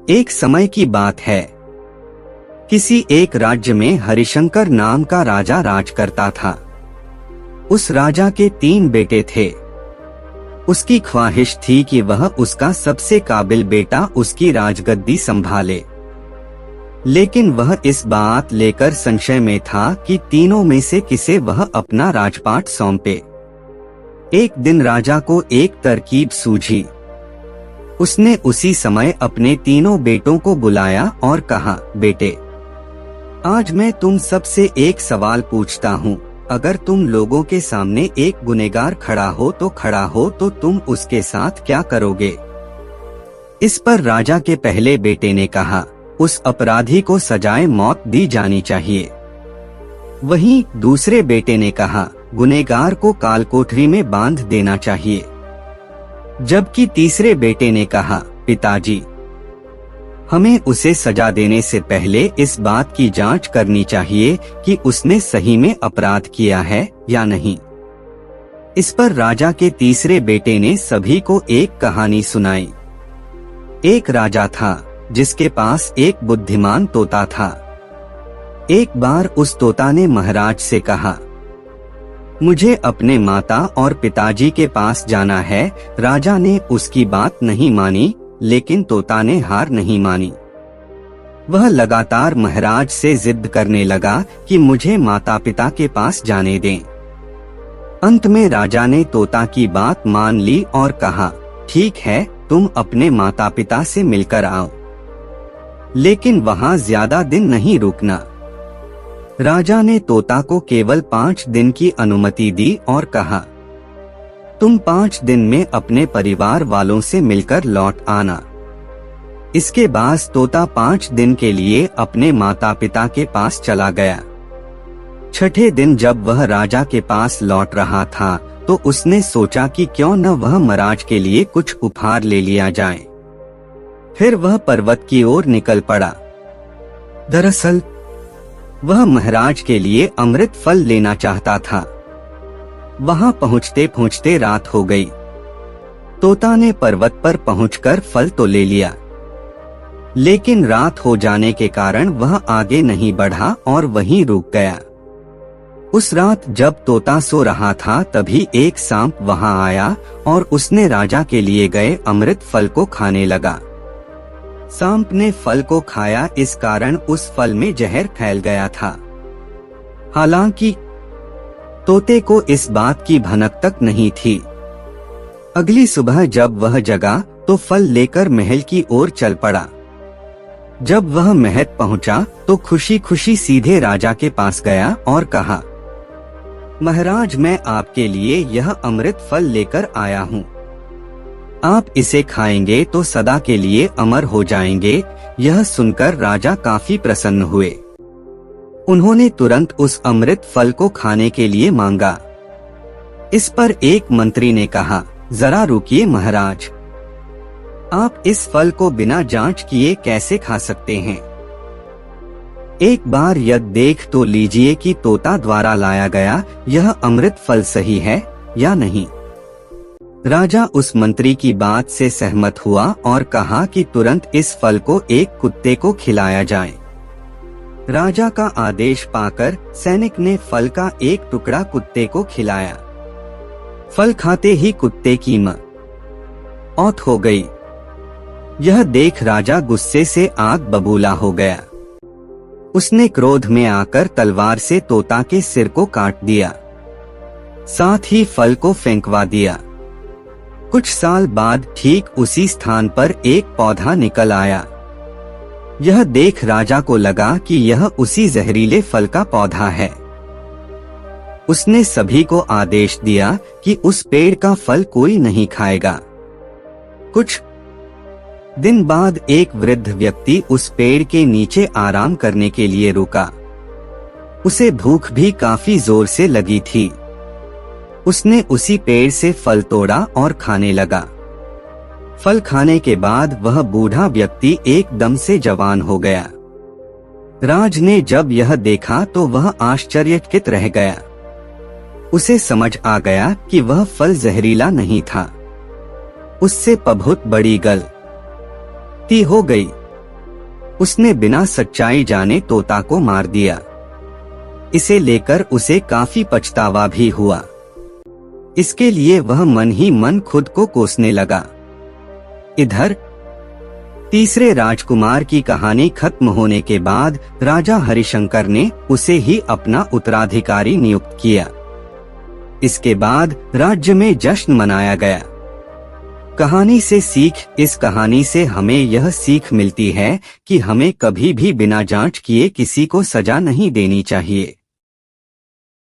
एक समय की बात है। किसी एक राज्य में हरिशंकर नाम का राजा राज करता था। उस राजा के 3 बेटे थे। उसकी ख्वाहिश थी कि वह उसका सबसे काबिल बेटा उसकी राजगद्दी संभाले, लेकिन वह इस बात लेकर संशय में था कि तीनों में से किसे वह अपना राजपाट सौंपे। एक दिन राजा को एक तरकीब सूझी। उसने उसी समय अपने तीनों बेटों को बुलाया और कहा, बेटे, आज मैं तुम सबसे एक सवाल पूछता हूँ। अगर तुम लोगों के सामने एक गुनहगार खड़ा हो तो तुम उसके साथ क्या करोगे? इस पर राजा के पहले बेटे ने कहा, उस अपराधी को सजाए मौत दी जानी चाहिए। वहीं दूसरे बेटे ने कहा, गुनहगार को कालकोठरी में बांध देना चाहिए। जबकि तीसरे बेटे ने कहा, पिताजी, हमें उसे सजा देने से पहले इस बात की जांच करनी चाहिए कि उसने सही में अपराध किया है या नहीं। इस पर राजा के तीसरे बेटे ने सभी को एक कहानी सुनाई। एक राजा था जिसके पास एक बुद्धिमान तोता था। एक बार उस तोता ने महाराज से कहा, मुझे अपने माता और पिताजी के पास जाना है। राजा ने उसकी बात नहीं मानी, लेकिन तोता ने हार नहीं मानी। वह लगातार महाराज से जिद करने लगा कि मुझे माता पिता के पास जाने दें। अंत में राजा ने तोता की बात मान ली और कहा, ठीक है, तुम अपने माता पिता से मिलकर आओ, लेकिन वहां ज्यादा दिन नहीं रुकना। राजा ने तोता को केवल 5 दिन की अनुमति दी और कहा, तुम 5 दिन में अपने परिवार वालों से मिलकर लौट आना। इसके बाद तोता 5 दिन के लिए अपने माता पिता के पास चला गया। छठे दिन जब वह राजा के पास लौट रहा था तो उसने सोचा कि क्यों न वह महाराज के लिए कुछ उपहार ले लिया जाए। फिर वह पर्वत की ओर निकल पड़ा। दरअसल वह महाराज के लिए अमृत फल लेना चाहता था। वहां पहुंचते पहुंचते रात हो गई। तोता ने पर्वत पर पहुंचकर फल तो ले लिया, लेकिन रात हो जाने के कारण वह आगे नहीं बढ़ा और वहीं रुक गया। उस रात जब तोता सो रहा था तभी एक सांप वहां आया और उसने राजा के लिए गए अमृत फल को खाने लगा। सांप ने फल को खाया, इस कारण उस फल में जहर फैल गया था। हालांकि तोते को इस बात की भनक तक नहीं थी। अगली सुबह जब वह जगा तो फल लेकर महल की ओर चल पड़ा। जब वह महल पहुंचा तो खुशी खुशी सीधे राजा के पास गया और कहा, महाराज, मैं आपके लिए यह अमृत फल लेकर आया हूँ। आप इसे खाएंगे तो सदा के लिए अमर हो जाएंगे। यह सुनकर राजा काफी प्रसन्न हुए। उन्होंने तुरंत उस अमृत फल को खाने के लिए मांगा। इस पर एक मंत्री ने कहा, जरा रुकिए महाराज, आप इस फल को बिना जांच किए कैसे खा सकते हैं? एक बार यह देख तो लीजिए कि तोता द्वारा लाया गया यह अमृत फल सही है या नहीं। राजा उस मंत्री की बात से सहमत हुआ और कहा कि तुरंत इस फल को एक कुत्ते को खिलाया जाए। राजा का आदेश पाकर सैनिक ने फल का एक टुकड़ा कुत्ते को खिलाया। फल खाते ही कुत्ते की मौत हो गई। यह देख राजा गुस्से से आग बबूला हो गया। उसने क्रोध में आकर तलवार से तोता के सिर को काट दिया, साथ ही फल को फेंकवा दिया। कुछ साल बाद ठीक उसी स्थान पर एक पौधा निकल आया। यह देख राजा को लगा कि यह उसी जहरीले फल का पौधा है। उसने सभी को आदेश दिया कि उस पेड़ का फल कोई नहीं खाएगा। कुछ दिन बाद एक वृद्ध व्यक्ति उस पेड़ के नीचे आराम करने के लिए रुका। उसे भूख भी काफी जोर से लगी थी। उसने उसी पेड़ से फल तोड़ा और खाने लगा। फल खाने के बाद वह बूढ़ा व्यक्ति एकदम से जवान हो गया। राज ने जब यह देखा तो वह आश्चर्यचकित रह गया। उसे समझ आ गया कि वह फल जहरीला नहीं था। उससे बहुत बड़ी गलती हो गई। उसने बिना सच्चाई जाने तोता को मार दिया। इसे लेकर उसे काफी पछतावा भी हुआ। इसके लिए वह मन ही मन खुद को कोसने लगा। इधर तीसरे राजकुमार की कहानी खत्म होने के बाद राजा हरिशंकर ने उसे ही अपना उत्तराधिकारी नियुक्त किया। इसके बाद राज्य में जश्न मनाया गया। कहानी से सीख। इस कहानी से हमें यह सीख मिलती है कि हमें कभी भी बिना जांच किए किसी को सजा नहीं देनी चाहिए।